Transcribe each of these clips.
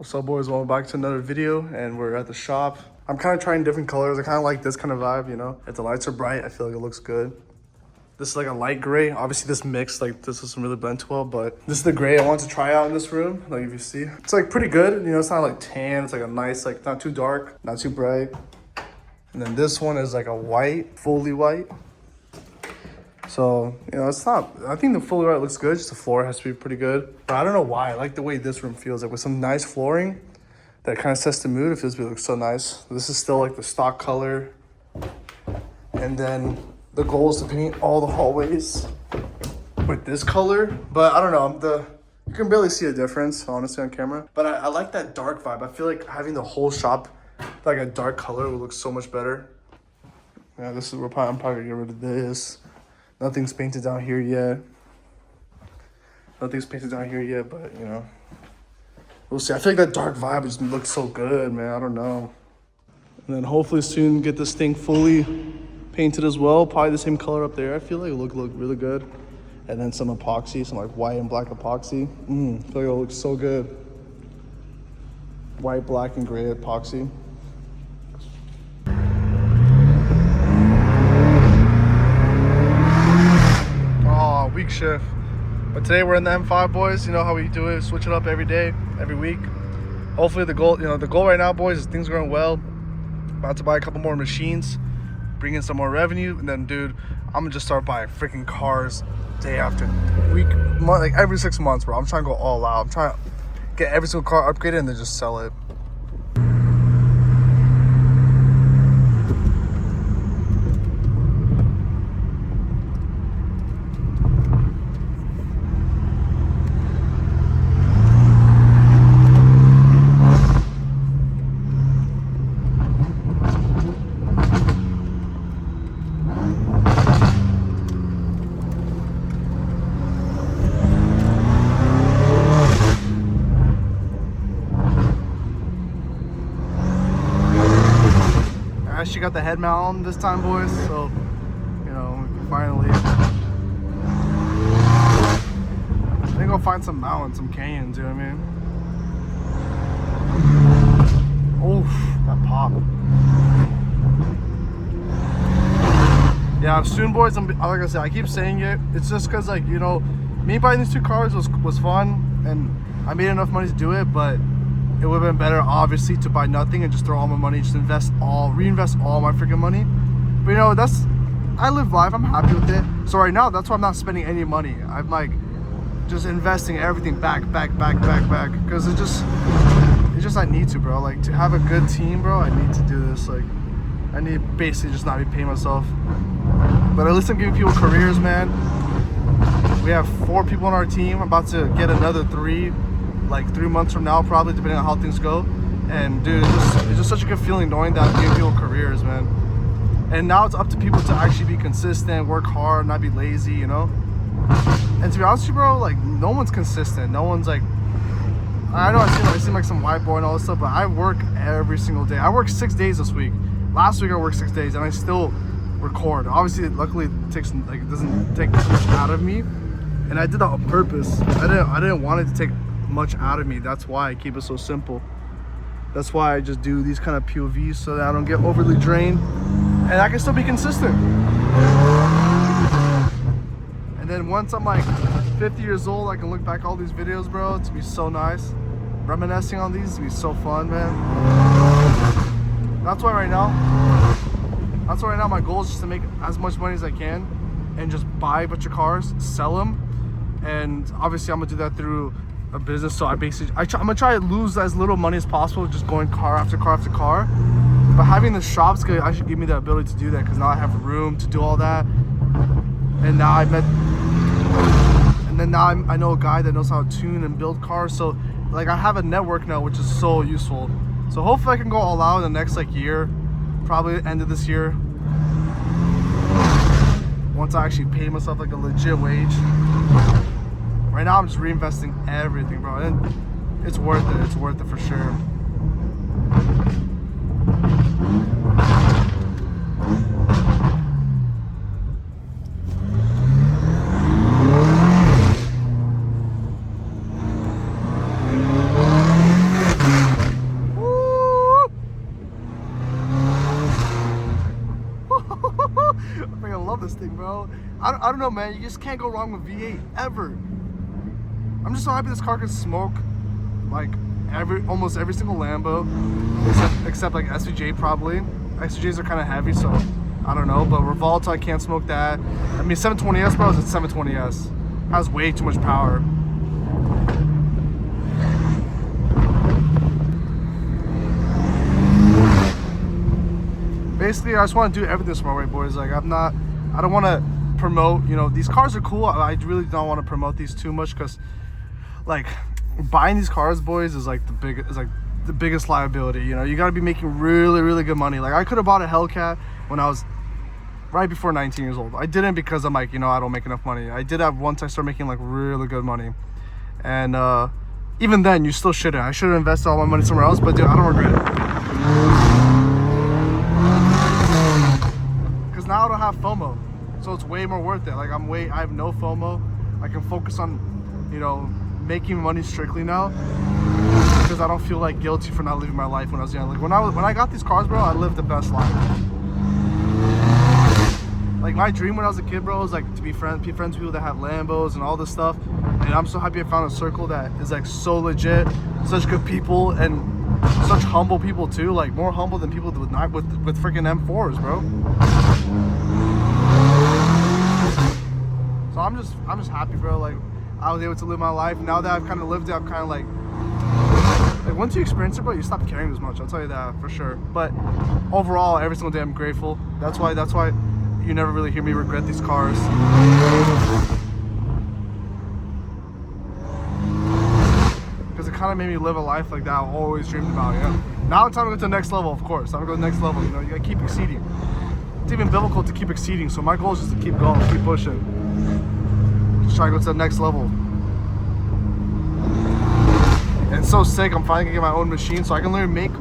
What's up, boys? Welcome back to another video, and we're at the shop. I'm kind of trying different colors. I kind of like this kind of vibe, you know? If the lights are bright, I feel like it looks good. This is like a light gray. Obviously, this mix, like this doesn't really blend too well, but this is the gray I wanted to try out in this room. Like if you see, it's like pretty good. You know, it's not like tan. It's like a nice, like not too dark, not too bright. And then this one is like a white, fully white. So, you know, it's not, I think the fully white looks good. Just the floor has to be pretty good. But I don't know why. I like the way this room feels. Like with some nice flooring that kind of sets the mood. It feels like it looks so nice. This is still like the stock color. And then the goal is to paint all the hallways with this color. But I don't know, you can barely see a difference, honestly, on camera. But I like that dark vibe. I feel like having the whole shop like a dark color would look so much better. Yeah, this is where I'm probably gonna get rid of this. Nothing's painted down here yet. But you know, we'll see. I feel like that dark vibe just looks so good, man. I don't know. And then hopefully soon get this thing fully painted as well. Probably the same color up there. I feel like it'll look really good. And then some epoxy, some like white and black epoxy. I feel like it'll look so good. White, black, and gray epoxy. Week shift, but today we're in the M5, boys. You know how we do it, switch it up every day, every week. Hopefully the goal right now, boys, is things going well. About to buy a couple more machines, bring in some more revenue, and then, dude, I'm gonna just start buying freaking cars day after week, month, like every 6 months, bro. I'm trying to go all out. I'm trying to get every single car upgraded and then just sell it. She got the head mount on this time, boys, so you know, we can finally I think I'll find some mountains, some canyons, you know what I mean? Oof, that pop. Yeah, soon, boys. Like I said, I keep saying it. It's just because, like, you know, me buying these two cars was fun, and I made enough money to do it, but it would have been better, obviously, to buy nothing and just throw all my money, just reinvest all my freaking money. But you know, I live life, I'm happy with it. So right now, that's why I'm not spending any money. I'm like, just investing everything back. Because it's just I need to, bro. Like, to have a good team, bro, I need to do this. Like, I need basically just not be paying myself. But at least I'm giving people careers, man. We have 4 people on our team. I'm about to get another 3. Like 3 months from now, probably, depending on how things go. And dude, it's just such a good feeling knowing that I'm giving people careers, man. And now it's up to people to actually be consistent, work hard, not be lazy, you know. And to be honest with you, bro, like, no one's consistent. No one's like, I know I seem like some white boy and all this stuff, but I work every single day. I work 6 days this week. Last week I worked 6 days, and I still record. Obviously, luckily, it doesn't take too much out of me, and I did that on purpose. I didn't want it to take much out of me. That's why I keep it so simple. That's why I just do these kind of POVs so that I don't get overly drained and I can still be consistent. And then once I'm like 50 years old, I can look back all these videos, bro. It's gonna be so nice. Reminiscing on these, it's gonna be so fun, man. That's why right now my goal is just to make as much money as I can and just buy a bunch of cars, sell them, and obviously I'm gonna do that through a business. So I'm gonna try to lose as little money as possible, just going car after car after car. But having the shop's gonna actually give me the ability to do that, because now I have room to do all that. And now I know a guy that knows how to tune and build cars. So like, I have a network now, which is so useful. So hopefully I can go all out in the next like year, probably end of this year, once I actually pay myself like a legit wage. Right now I'm just reinvesting everything, bro, and it's worth it. It's worth it for sure. bro. I don't know, man. You just can't go wrong with V8 ever. I'm just so happy this car can smoke like almost every single Lambo, except like SVJ probably. SVJs are kind of heavy, so I don't know. But Revolta, I can't smoke that. I mean, 720S, bro, it's a 720S. Has way too much power. Basically, I just want to do everything smart way, boys. Like, I don't want to promote, you know, these cars are cool. I really don't want to promote these too much because, like, buying these cars, boys, is like the biggest liability. You know, you got to be making really, really good money. Like, I could have bought a Hellcat when I was right before 19 years old. I didn't because I'm like, you know, I don't make enough money. I did that once I started making like really good money, and even then, you still shouldn't. I should have invested all my money somewhere else, but dude, I don't regret it. Now I don't have FOMO, so it's way more worth it. Like I have no FOMO. I can focus on, you know, making money strictly now because I don't feel like guilty for not living my life when I was young. Like when I got these cars, bro, I lived the best life. Like my dream when I was a kid, bro, was like to be friends with people that have Lambos and all this stuff. And I'm so happy I found a circle that is like so legit, such good people, and such humble people too. Like more humble than people with freaking M4s, bro. So I'm just happy, bro. Like I was able to live my life. Now that I've kind of lived it, I'm kind of like once you experience it, bro, you stop caring as much. I'll tell you that for sure. But overall, every single day I'm grateful. That's why you never really hear me regret these cars. Because it kind of made me live a life like that I always dreamed about. Yeah. Now it's time to go to the next level, of course. I'm gonna go to the next level. You know, you gotta keep exceeding. It's even biblical to keep exceeding. So my goal is just to keep going, keep pushing. Just try to go to the next level. And it's so sick. I'm finally gonna get my own machine so I can literally make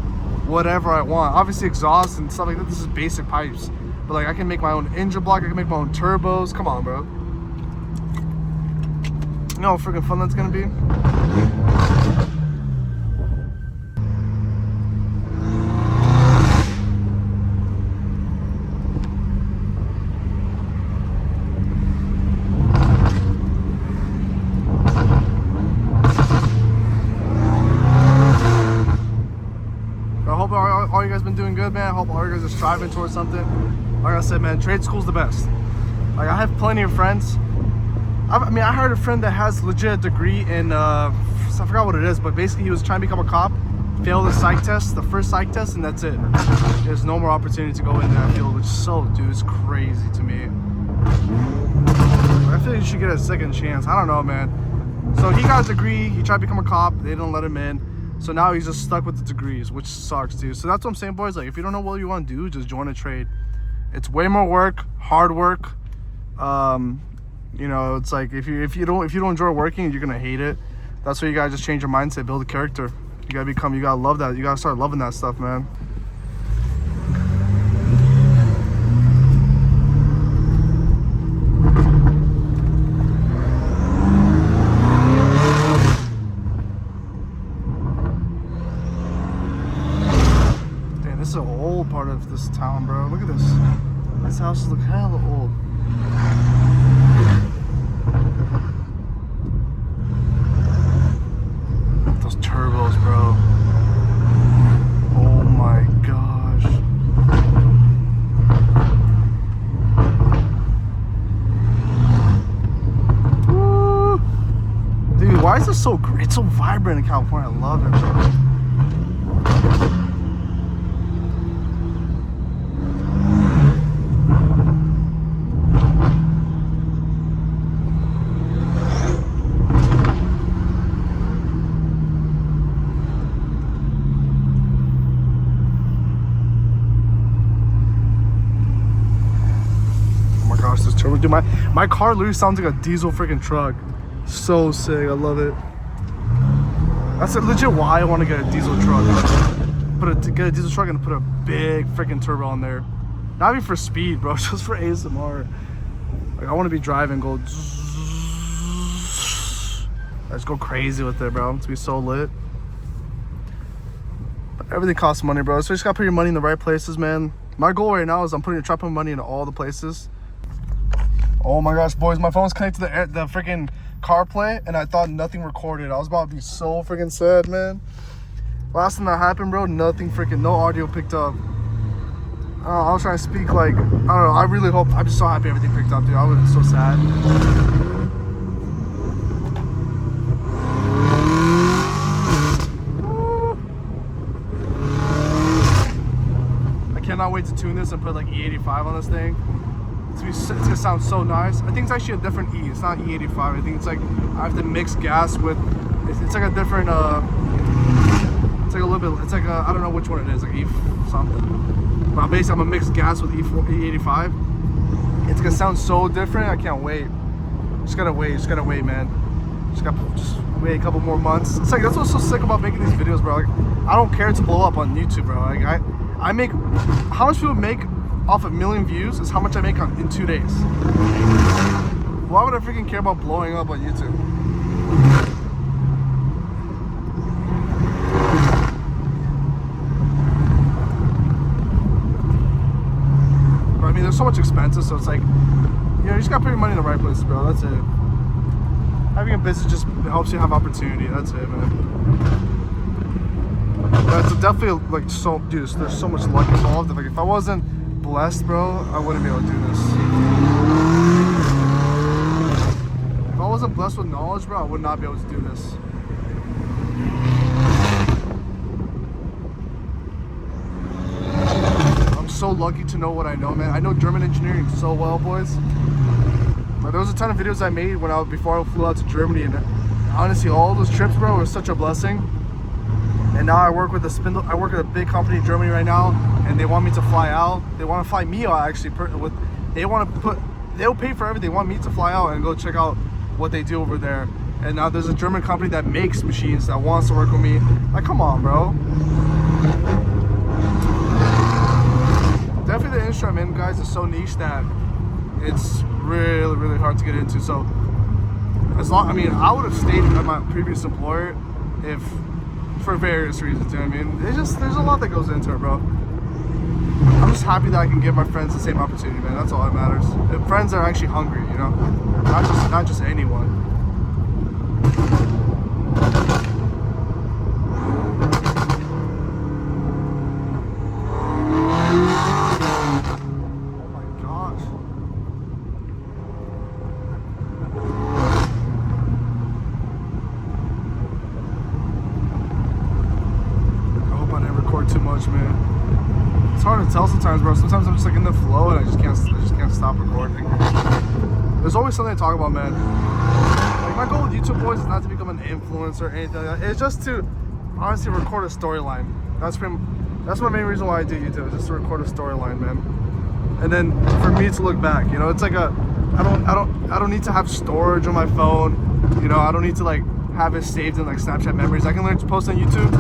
whatever I want. Obviously exhaust and stuff like that. This is basic pipes. But like I can make my own engine block. I can make my own turbos. Come on, bro. You know how freaking fun that's gonna be? All you guys been doing good, man. I hope all you guys are striving towards something. Like I said, man, trade school's the best. Like I have plenty of friends. I heard a friend that has legit degree in I forgot what it is, but basically he was trying to become a cop, failed the psych test, the first psych test, and that's it. There's no more opportunity to go into that field, which is so, dude, it's crazy to me. I feel like you should get a second chance. I don't know, man. So he got a degree, he tried to become a cop, they didn't let him in. So now he's just stuck with the degrees, which sucks, dude. So that's what I'm saying, boys. Like, if you don't know what you want to do, just join a trade. It's way more work, hard work. You know, it's like if you don't enjoy working, you're gonna hate it. That's why you gotta just change your mindset, build a character. You gotta love that. You gotta start loving that stuff, man. This is an old part of this town, bro. Look at this. These houses look hella old. Those turbos, bro. Oh my gosh. Woo. Dude, why is this so great? It's so vibrant in California. I love it, bro. Dude, my car literally sounds like a diesel freaking truck. So sick, I love it. That's legit why I want to get a diesel truck. Get a diesel truck and put a big freaking turbo on there. Not even for speed, bro, just for ASMR. Like I want to be driving, go. I just go crazy with it, bro. It's be so lit. But everything costs money, bro. So you just gotta put your money in the right places, man. My goal right now is trying to put money in all the places. Oh my gosh, boys, my phone's connected to the freaking CarPlay, and I thought nothing recorded. I was about to be so freaking sad, man. Last time that happened, bro, nothing freaking, no audio picked up. I was trying to speak like, I don't know, I really hope, I'm just so happy everything picked up, dude. I was so sad. I cannot wait to tune this and put like E85 on this thing. It's gonna sound so nice. I think it's actually a different E. It's not E85. I think it's like I have to mix gas with. It's like a different. It's like a little bit. It's like a, I don't know which one it is. Like E something. But basically, I'm gonna mix gas with E85. It's gonna sound so different. I can't wait. Just gotta wait. Just gotta wait, man. Just wait a couple more months. It's like that's what's so sick about making these videos, bro. Like I don't care to blow up on YouTube, bro. Like I make. How much people make off a million views is how much I make in 2 days. Why would I freaking care about blowing up on YouTube? But I mean, there's so much expenses, so it's like, you know, you just gotta put your money in the right places, bro. That's it. Having a business just helps you have opportunity. That's it, man. That's definitely like so, dude. There's so much luck involved. Like if I wasn't blessed, bro, I wouldn't be able to do this. If I wasn't blessed with knowledge, bro, I would not be able to do this. I'm so lucky to know what I know, man. I know German engineering so well, boys. But there was a ton of videos I made before I flew out to Germany, and honestly, all those trips, bro, were such a blessing. And now I work with I work at a big company in Germany right now, and they want me to fly out. They want to fly me out actually. They'll pay for everything. They want me to fly out and go check out what they do over there. And now there's a German company that makes machines that wants to work with me. Like, come on, bro. Definitely the industry I'm in, guys, is so niche that it's really, really hard to get into. So I mean, I would have stayed at my previous employer if. For various reasons, you know what I mean? There's a lot that goes into it, bro. I'm just happy that I can give my friends the same opportunity, man. That's all that matters. And friends are actually hungry, you know? Not just anyone. Too much, man. It's hard to tell sometimes, bro. Sometimes I'm just like in the flow and I just can't stop recording. There's always something to talk about, man. Like my goal with YouTube, boys, is not to become an influencer or anything like that. It's just to honestly record a storyline. That's my main reason why I do YouTube, is just to record a storyline, man. And then for me to look back, you know, it's like I don't need to have storage on my phone. You know, I don't need to like have it saved in like Snapchat memories. I can literally just post on YouTube,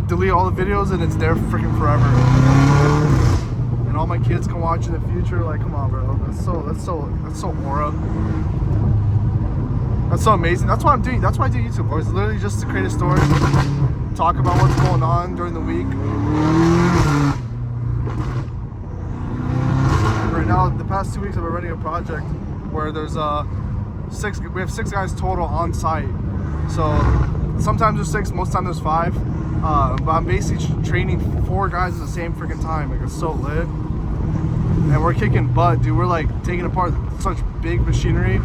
delete all the videos, and it's there freaking forever. And all my kids can watch in the future. Like, come on, bro. That's so aura. That's so amazing. That's why I'm doing. That's why I do YouTube, boys. Literally just to create a story, talk about what's going on during the week. Right now, the past 2 weeks, I've been running a project where there's we have 6 guys total on site. So sometimes there's 6, most times there's 5. But I'm basically training 4 guys at the same freaking time. Like, it's so lit. And we're kicking butt, dude. We're like taking apart such big machinery,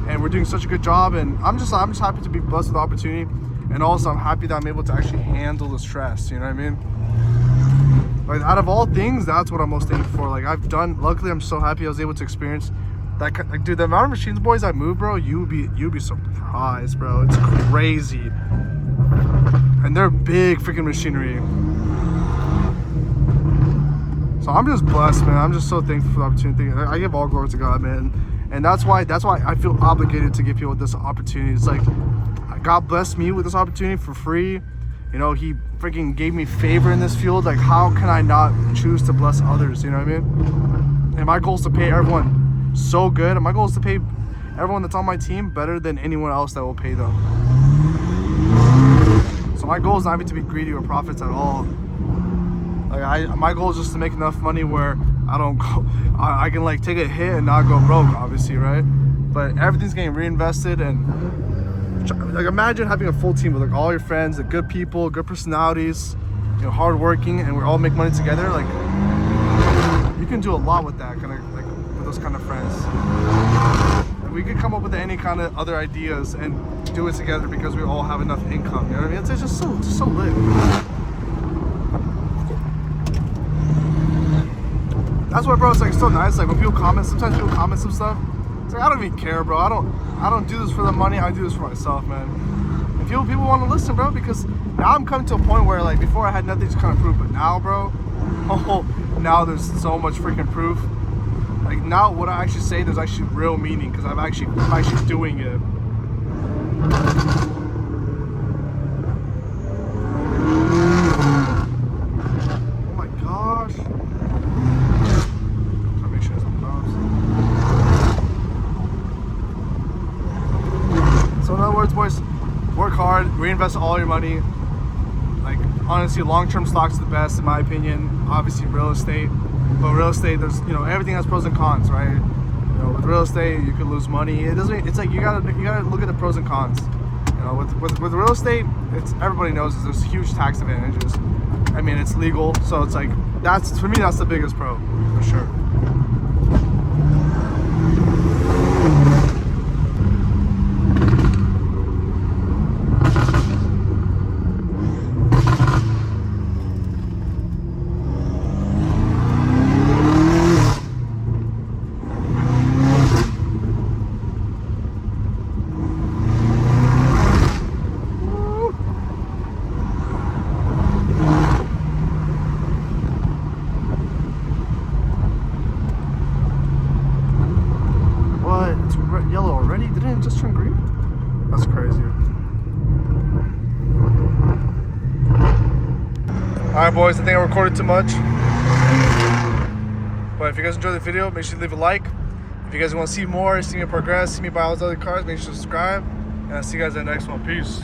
and we're doing such a good job. And I'm just happy to be blessed with the opportunity. And also I'm happy that I'm able to actually handle the stress, you know what I mean? Like, out of all things, that's what I'm most thankful for. Like, luckily I'm so happy I was able to experience that. Like, dude, the amount of machines, boys, I move, bro, you'd be surprised, bro. It's crazy. And they're big freaking machinery. So I'm just blessed, man. I'm just so thankful for the opportunity. I give all glory to God, man. And that's why I feel obligated to give people this opportunity. It's like, God blessed me with this opportunity for free. You know, he freaking gave me favor in this field. Like, how can I not choose to bless others? You know what I mean? And my goal is to pay everyone so good. And my goal is to pay everyone that's on my team better than anyone else that will pay them. So my goal is not even to be greedy or profits at all. Like, my goal is just to make enough money where I can like take a hit and not go broke, obviously, right? but everything's getting reinvested. And like, imagine having a full team with like all your friends, like good people, good personalities, you know, hardworking, and we all make money together. Like, you can do a lot with that kind of, like, with those kind of friends. And we could come up with any kind of other ideas and do it together because we all have enough income. You know what I mean? It's just so lit. That's why, bro, it's like so nice. Like when people comment, sometimes people comment some stuff. It's like, I don't even care, bro. I don't do this for the money. I do this for myself, man. And people want to listen, bro, because now I'm coming to a point where, like, before I had nothing to kind of prove, but now, bro, oh, now there's so much freaking proof. Like now, what I actually say, there's actually real meaning because I'm actually doing it. Oh my gosh. So in other words, boys, work hard, reinvest all your money. Like, honestly, long-term stocks are the best in my opinion. Obviously real estate, but real estate, there's, you know, everything has pros and cons, right? You know, with real estate you could lose money. It's like you gotta look at the pros and cons. You know, with real estate, it's, everybody knows there's huge tax advantages. I mean, it's legal, so it's like, that's, for me, that's the biggest pro, for sure. Yellow already? Didn't it just turn green? That's crazy. Alright, boys, I think I recorded too much. But if you guys enjoyed the video, make sure to leave a like. If you guys want to see more, see me progress, see me buy all those other cars, make sure to subscribe. And I'll see you guys in the next one. Peace.